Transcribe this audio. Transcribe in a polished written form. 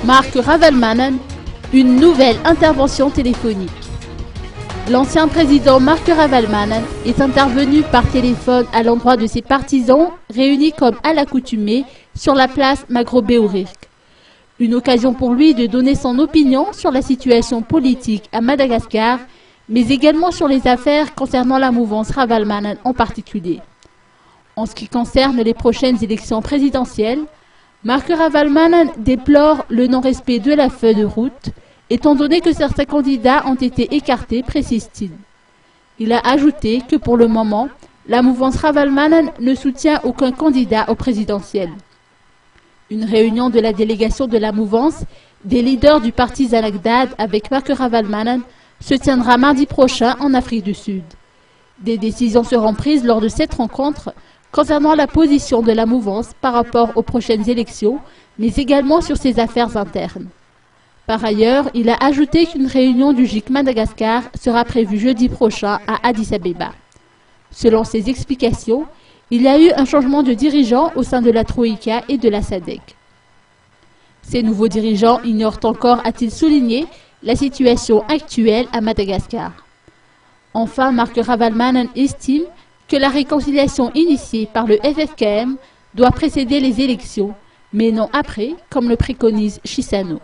Marc Ravalomanana, une nouvelle intervention téléphonique. L'ancien président Marc Ravalomanana est intervenu par téléphone à l'endroit de ses partisans réunis comme à l'accoutumée sur la place Magro-Beourirk. Une occasion pour lui de donner son opinion sur la situation politique à Madagascar, mais également sur les affaires concernant la mouvance Ravalomanana en particulier. En ce qui concerne les prochaines élections présidentielles, Marc Ravalomanana déplore le non-respect de la feuille de route, étant donné que certains candidats ont été écartés, précise-t-il. Il a ajouté que pour le moment, la mouvance Ravalomanana ne soutient aucun candidat au présidentiel. Une réunion de la délégation de la mouvance, des leaders du parti Zalagdad avec Marc Ravalomanana se tiendra mardi prochain en Afrique du Sud. Des décisions seront prises lors de cette rencontre concernant la position de la mouvance par rapport aux prochaines élections, mais également sur ses affaires internes. Par ailleurs, il a ajouté qu'une réunion du GIC Madagascar sera prévue jeudi prochain à Addis Abeba. Selon ses explications, il y a eu un changement de dirigeants au sein de la Troïka et de la SADC. Ces nouveaux dirigeants ignorent encore, a-t-il souligné, la situation actuelle à Madagascar. Enfin, Marc Ravalomanana estime que la réconciliation initiée par le FFKM doit précéder les élections, mais non après, comme le préconise Chissano.